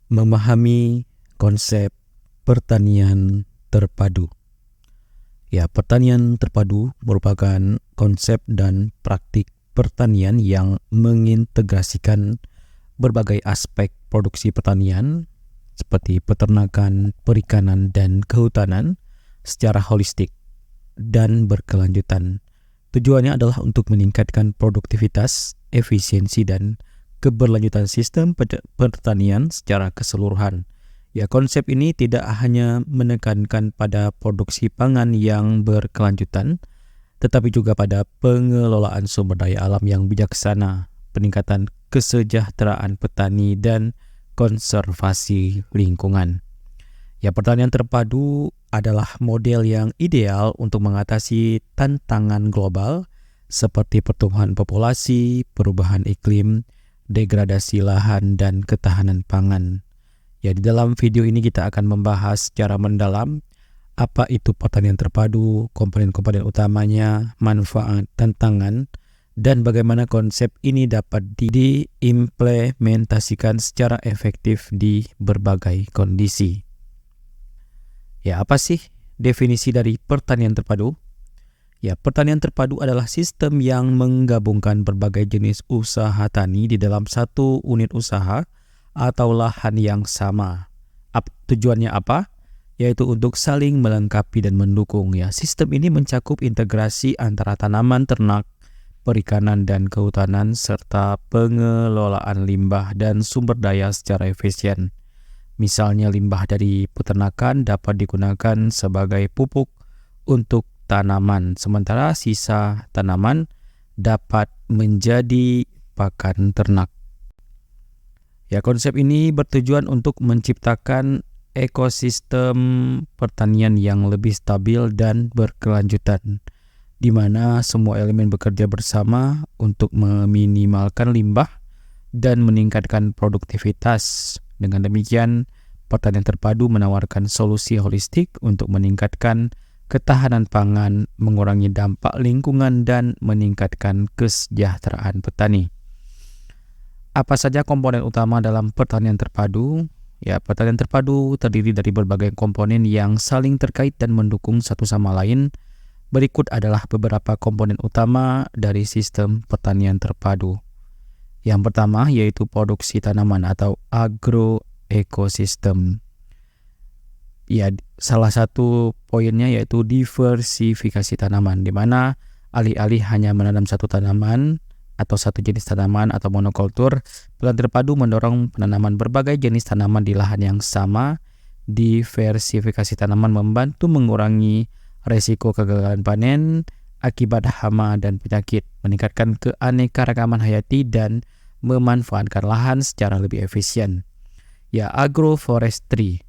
Memahami konsep pertanian terpadu. Ya, pertanian terpadu merupakan konsep dan praktik pertanian yang mengintegrasikan berbagai aspek produksi pertanian seperti peternakan, perikanan, dan kehutanan secara holistik dan berkelanjutan. Tujuannya adalah untuk meningkatkan produktivitas, efisiensi, dan keberlanjutan sistem pertanian secara keseluruhan. Ya, konsep ini tidak hanya menekankan pada produksi pangan yang berkelanjutan, tetapi juga pada pengelolaan sumber daya alam yang bijaksana, peningkatan kesejahteraan petani, dan konservasi lingkungan. Ya, pertanian terpadu adalah model yang ideal untuk mengatasi tantangan global seperti pertumbuhan populasi, perubahan iklim, degradasi lahan, dan ketahanan pangan. Ya, di dalam video ini kita akan membahas secara mendalam apa itu pertanian terpadu, komponen-komponen utamanya, manfaat, tantangan, dan bagaimana konsep ini dapat diimplementasikan secara efektif di berbagai kondisi. Ya, apa sih definisi dari pertanian terpadu? Ya, pertanian terpadu adalah sistem yang menggabungkan berbagai jenis usaha tani di dalam satu unit usaha atau lahan yang sama. Tujuannya apa? Yaitu untuk saling melengkapi dan mendukung. Ya, sistem ini mencakup integrasi antara tanaman ternak, perikanan, dan kehutanan serta pengelolaan limbah dan sumber daya secara efisien. Misalnya limbah dari peternakan dapat digunakan sebagai pupuk untuk tanaman, sementara sisa tanaman dapat menjadi pakan ternak. Ya, konsep ini bertujuan untuk menciptakan ekosistem pertanian yang lebih stabil dan berkelanjutan, di mana semua elemen bekerja bersama untuk meminimalkan limbah dan meningkatkan produktivitas. Dengan demikian, pertanian terpadu menawarkan solusi holistik untuk meningkatkan ketahanan pangan, mengurangi dampak lingkungan, dan meningkatkan kesejahteraan petani. Apa saja komponen utama dalam pertanian terpadu? Ya, pertanian terpadu terdiri dari berbagai komponen yang saling terkait dan mendukung satu sama lain. Berikut adalah beberapa komponen utama dari sistem pertanian terpadu. Yang pertama yaitu produksi tanaman atau agroekosistem. Ya, salah satu poinnya yaitu diversifikasi tanaman, di mana alih-alih hanya menanam satu tanaman atau satu jenis tanaman atau monokultur, pertanian terpadu mendorong penanaman berbagai jenis tanaman di lahan yang sama. Diversifikasi tanaman membantu mengurangi resiko kegagalan panen akibat hama dan penyakit, meningkatkan keanekaragaman hayati, dan memanfaatkan lahan secara lebih efisien. Ya, agroforestry,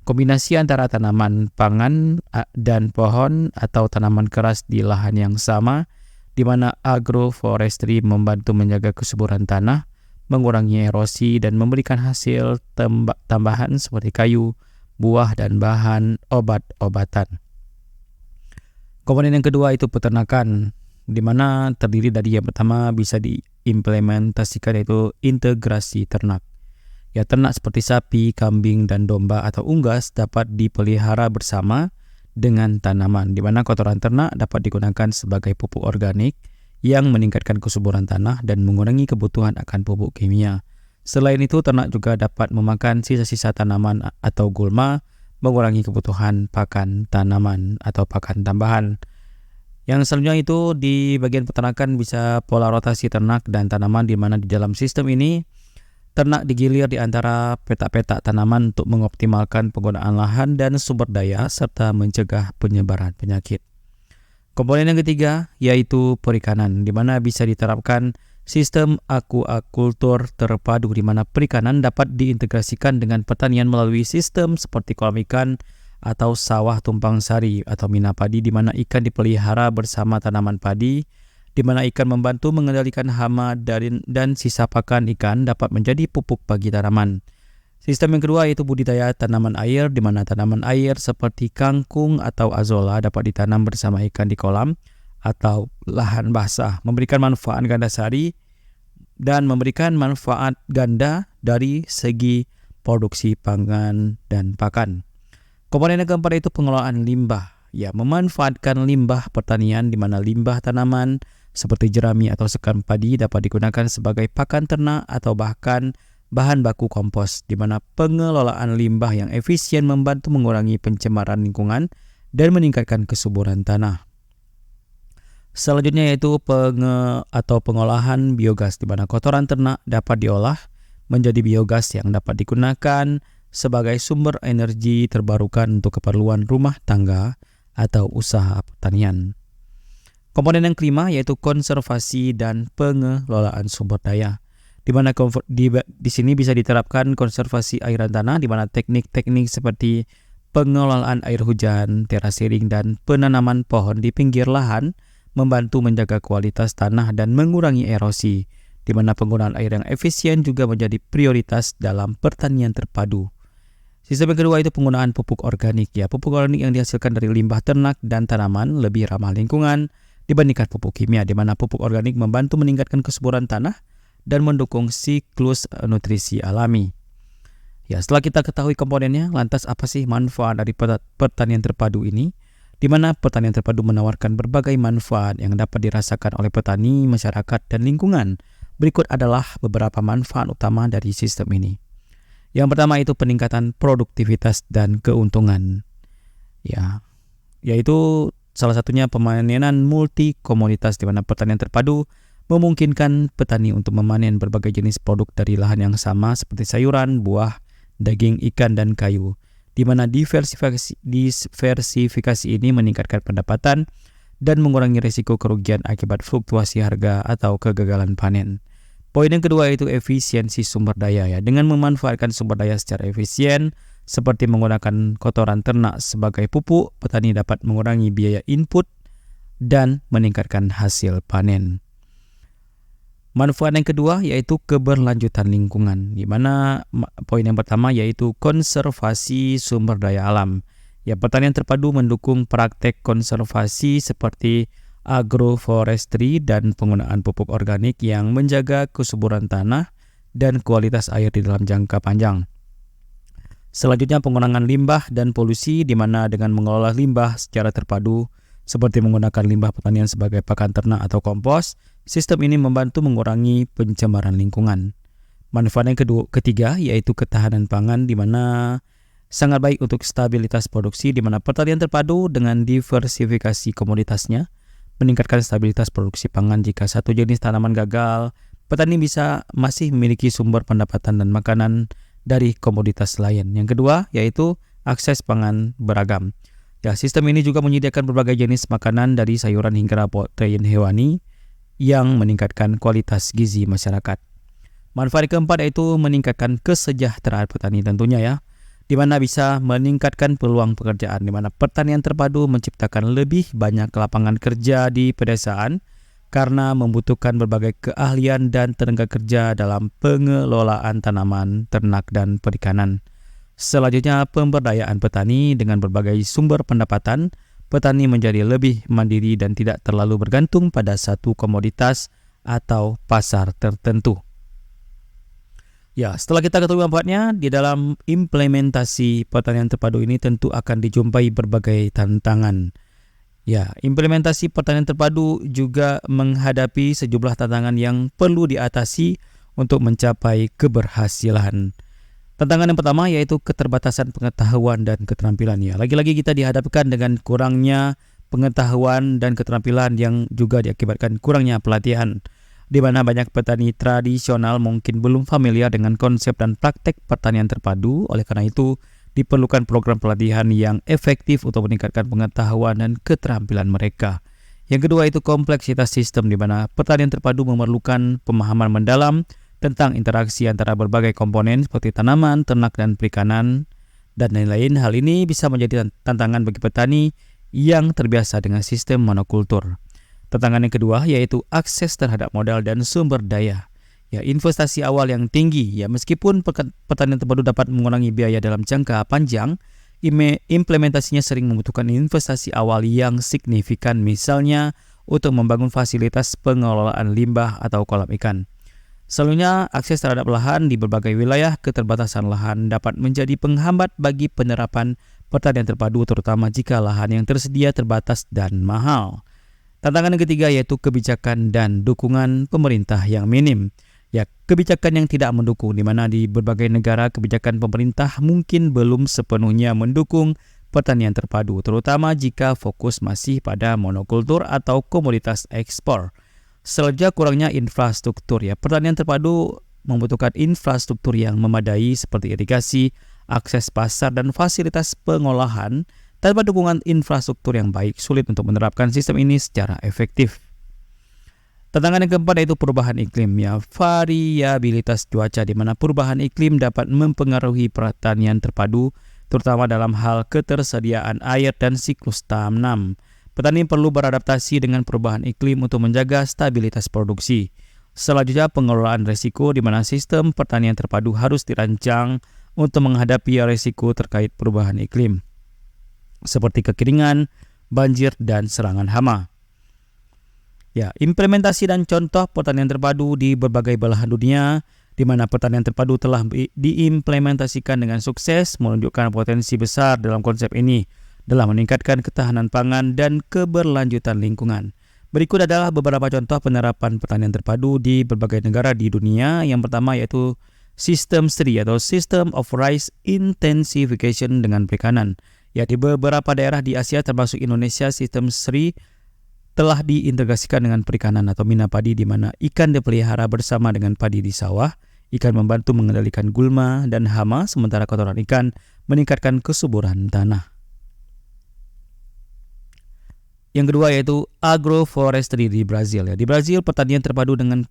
kombinasi antara tanaman pangan dan pohon atau tanaman keras di lahan yang sama, di mana agroforestry membantu menjaga kesuburan tanah, mengurangi erosi, dan memberikan hasil tambahan seperti kayu, buah, dan bahan obat-obatan. Komponen yang kedua itu peternakan, di mana terdiri dari yang pertama bisa diimplementasikan yaitu integrasi ternak. Ya, ternak seperti sapi, kambing, dan domba atau unggas dapat dipelihara bersama dengan tanaman, di mana kotoran ternak dapat digunakan sebagai pupuk organik yang meningkatkan kesuburan tanah dan mengurangi kebutuhan akan pupuk kimia. Selain itu, ternak juga dapat memakan sisa-sisa tanaman atau gulma, mengurangi kebutuhan pakan tanaman atau pakan tambahan. Yang selanjutnya itu di bagian peternakan bisa pola rotasi ternak dan tanaman, di mana di dalam sistem ini ternak digilir di antara petak-petak tanaman untuk mengoptimalkan penggunaan lahan dan sumber daya serta mencegah penyebaran penyakit. Komponen yang ketiga yaitu perikanan, di mana bisa diterapkan sistem akuakultur terpadu, di mana perikanan dapat diintegrasikan dengan pertanian melalui sistem seperti kolam ikan atau sawah tumpang sari atau mina padi, di mana ikan dipelihara bersama tanaman padi, di mana ikan membantu mengendalikan hama dan sisa pakan ikan dapat menjadi pupuk bagi tanaman. Sistem yang kedua yaitu budidaya tanaman air, di mana tanaman air seperti kangkung atau azolla dapat ditanam bersama ikan di kolam atau lahan basah, memberikan manfaat ganda sari dan memberikan manfaat ganda dari segi produksi pangan dan pakan. Komponen yang keempat itu pengelolaan limbah. Ya, memanfaatkan limbah pertanian di mana limbah tanaman seperti jerami atau sekam padi dapat digunakan sebagai pakan ternak atau bahkan bahan baku kompos, di mana pengelolaan limbah yang efisien membantu mengurangi pencemaran lingkungan dan meningkatkan kesuburan tanah. Selanjutnya yaitu pengolahan biogas, di mana kotoran ternak dapat diolah menjadi biogas yang dapat digunakan sebagai sumber energi terbarukan untuk keperluan rumah tangga atau usaha pertanian. Komponen yang kelima yaitu konservasi dan pengelolaan sumber daya, di mana di sini bisa diterapkan konservasi airan tanah, di mana teknik-teknik seperti pengelolaan air hujan, terasering, dan penanaman pohon di pinggir lahan membantu menjaga kualitas tanah dan mengurangi erosi, di mana penggunaan air yang efisien juga menjadi prioritas dalam pertanian terpadu. Sistem yang kedua itu penggunaan pupuk organik. Ya, pupuk organik yang dihasilkan dari limbah ternak dan tanaman lebih ramah lingkungan dibandingkan pupuk kimia, di mana pupuk organik membantu meningkatkan kesuburan tanah dan mendukung siklus nutrisi alami. Ya, setelah kita ketahui komponennya, lantas apa sih manfaat dari pertanian terpadu ini? Di mana pertanian terpadu menawarkan berbagai manfaat yang dapat dirasakan oleh petani, masyarakat, dan lingkungan. Berikut adalah beberapa manfaat utama dari sistem ini. Yang pertama itu peningkatan produktivitas dan keuntungan. Ya, yaitu salah satunya pemanenan multi komoditas, di mana pertanian terpadu memungkinkan petani untuk memanen berbagai jenis produk dari lahan yang sama seperti sayuran, buah, daging, ikan, dan kayu, di mana diversifikasi ini meningkatkan pendapatan dan mengurangi risiko kerugian akibat fluktuasi harga atau kegagalan panen. Poin yang kedua yaitu efisiensi sumber daya. Ya, dengan memanfaatkan sumber daya secara efisien seperti menggunakan kotoran ternak sebagai pupuk, petani dapat mengurangi biaya input dan meningkatkan hasil panen. Manfaat yang kedua yaitu keberlanjutan lingkungan, di mana poin yang pertama yaitu konservasi sumber daya alam. Ya, pertanian terpadu mendukung praktek konservasi seperti agroforestry dan penggunaan pupuk organik yang menjaga kesuburan tanah dan kualitas air di dalam jangka panjang. Selanjutnya pengurangan limbah dan polusi, di mana dengan mengelola limbah secara terpadu seperti menggunakan limbah pertanian sebagai pakan ternak atau kompos, sistem ini membantu mengurangi pencemaran lingkungan. Manfaat yang ketiga yaitu ketahanan pangan, di mana sangat baik untuk stabilitas produksi, di mana pertanian terpadu dengan diversifikasi komoditasnya meningkatkan stabilitas produksi pangan. Jika satu jenis tanaman gagal, petani masih memiliki sumber pendapatan dan makanan dari komoditas lain. Yang kedua yaitu akses pangan beragam. Ya, sistem ini juga menyediakan berbagai jenis makanan dari sayuran hingga protein hewani yang meningkatkan kualitas gizi masyarakat. Manfaat keempat yaitu meningkatkan kesejahteraan petani tentunya, ya, di mana bisa meningkatkan peluang pekerjaan, di mana pertanian terpadu menciptakan lebih banyak lapangan kerja di pedesaan karena membutuhkan berbagai keahlian dan tenaga kerja dalam pengelolaan tanaman, ternak, dan perikanan. Selanjutnya, pemberdayaan petani. Dengan berbagai sumber pendapatan, petani menjadi lebih mandiri dan tidak terlalu bergantung pada satu komoditas atau pasar tertentu. Ya, setelah kita ketahui manfaatnya, di dalam implementasi pertanian terpadu ini tentu akan dijumpai berbagai tantangan. Ya, implementasi pertanian terpadu juga menghadapi sejumlah tantangan yang perlu diatasi untuk mencapai keberhasilan. Tantangan yang pertama yaitu keterbatasan pengetahuan dan keterampilan. Ya, lagi-lagi kita dihadapkan dengan kurangnya pengetahuan dan keterampilan yang juga diakibatkan kurangnya pelatihan, di mana banyak petani tradisional mungkin belum familiar dengan konsep dan praktek pertanian terpadu. Oleh karena itu, diperlukan program pelatihan yang efektif untuk meningkatkan pengetahuan dan keterampilan mereka. Yang kedua itu kompleksitas sistem, di mana pertanian terpadu memerlukan pemahaman mendalam tentang interaksi antara berbagai komponen seperti tanaman, ternak, dan perikanan, dan lain-lain. Hal ini bisa menjadi tantangan bagi petani yang terbiasa dengan sistem monokultur. Tantangan yang kedua yaitu akses terhadap modal dan sumber daya. Ya, investasi awal yang tinggi. Ya, meskipun pertanian terpadu dapat mengurangi biaya dalam jangka panjang, implementasinya sering membutuhkan investasi awal yang signifikan, misalnya untuk membangun fasilitas pengelolaan limbah atau kolam ikan. Selalunya, akses terhadap lahan di berbagai wilayah keterbatasan lahan dapat menjadi penghambat bagi penerapan pertanian terpadu, terutama jika lahan yang tersedia terbatas dan mahal. Tantangan yang ketiga yaitu kebijakan dan dukungan pemerintah yang minim. Ya, kebijakan yang tidak mendukung, di mana di berbagai negara kebijakan pemerintah mungkin belum sepenuhnya mendukung pertanian terpadu, terutama jika fokus masih pada monokultur atau komoditas ekspor. Sejak kurangnya infrastruktur, ya, pertanian terpadu membutuhkan infrastruktur yang memadai seperti irigasi, akses pasar, dan fasilitas pengolahan. Tanpa dukungan infrastruktur yang baik, sulit untuk menerapkan sistem ini secara efektif. Tantangan yang keempat yaitu perubahan iklim, ya, variabilitas cuaca, di mana perubahan iklim dapat mempengaruhi pertanian terpadu, terutama dalam hal ketersediaan air dan siklus tanam. Petani perlu beradaptasi dengan perubahan iklim untuk menjaga stabilitas produksi. Selanjutnya, pengelolaan risiko, di mana sistem pertanian terpadu harus dirancang untuk menghadapi risiko terkait perubahan iklim, seperti kekeringan, banjir, dan serangan hama. Ya, implementasi dan contoh pertanian terpadu di berbagai belahan dunia, di mana pertanian terpadu telah diimplementasikan dengan sukses, menunjukkan potensi besar dalam konsep ini dalam meningkatkan ketahanan pangan dan keberlanjutan lingkungan. Berikut adalah beberapa contoh penerapan pertanian terpadu di berbagai negara di dunia. Yang pertama yaitu sistem SRI atau System of Rice Intensification dengan perikanan. Ya, di beberapa daerah di Asia termasuk Indonesia, sistem SRI telah diintegrasikan dengan perikanan atau mina padi, di mana ikan dipelihara bersama dengan padi di sawah. Ikan membantu mengendalikan gulma dan hama, sementara kotoran ikan meningkatkan kesuburan tanah. Yang kedua yaitu agroforestry di Brazil. Ya, di Brazil, pertanian terpadu dengan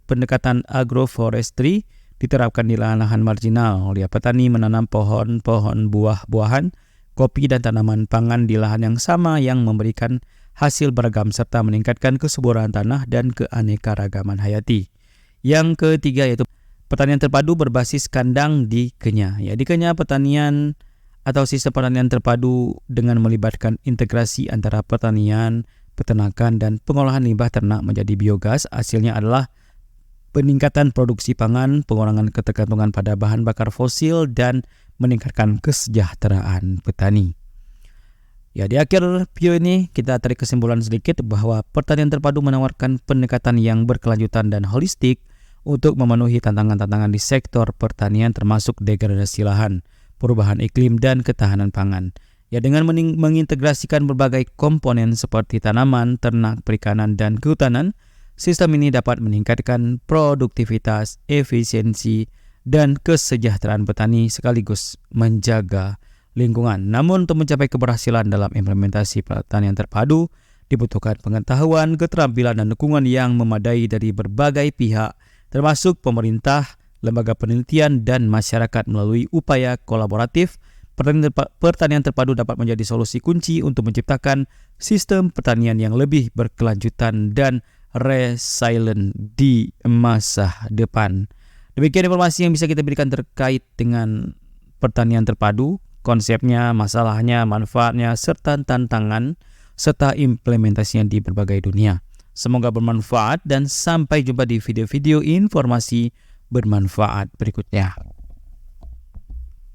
pendekatan agroforestry diterapkan di lahan-lahan marginal. Ya, petani menanam pohon-pohon buah-buahan, kopi, dan tanaman pangan di lahan yang sama yang memberikan hasil beragam serta meningkatkan kesuburan tanah dan keanekaragaman hayati. Yang ketiga yaitu pertanian terpadu berbasis kandang di Kenya. Ya, di Kenya, pertanian atau sistem pertanian terpadu dengan melibatkan integrasi antara pertanian, peternakan, dan pengolahan limbah ternak menjadi biogas. Hasilnya adalah peningkatan produksi pangan, pengurangan ketergantungan pada bahan bakar fosil, dan meningkatkan kesejahteraan petani. Ya, di akhir video ini kita tarik kesimpulan sedikit bahwa pertanian terpadu menawarkan pendekatan yang berkelanjutan dan holistik untuk memenuhi tantangan-tantangan di sektor pertanian, termasuk degradasi lahan, perubahan iklim, dan ketahanan pangan. Ya, dengan mengintegrasikan berbagai komponen seperti tanaman, ternak, perikanan, dan kehutanan, sistem ini dapat meningkatkan produktivitas, efisiensi, dan kesejahteraan petani sekaligus menjaga lingkungan. Namun, untuk mencapai keberhasilan dalam implementasi pertanian terpadu, dibutuhkan pengetahuan, keterampilan, dan dukungan yang memadai dari berbagai pihak, termasuk pemerintah, lembaga penelitian, dan masyarakat. Melalui upaya kolaboratif, pertanian terpadu dapat menjadi solusi kunci untuk menciptakan sistem pertanian yang lebih berkelanjutan dan resilient di masa depan. Demikian informasi yang bisa kita berikan terkait dengan pertanian terpadu, konsepnya, masalahnya, manfaatnya, serta tantangan, serta implementasinya di berbagai dunia. Semoga bermanfaat dan sampai jumpa di video-video informasi bermanfaat berikutnya.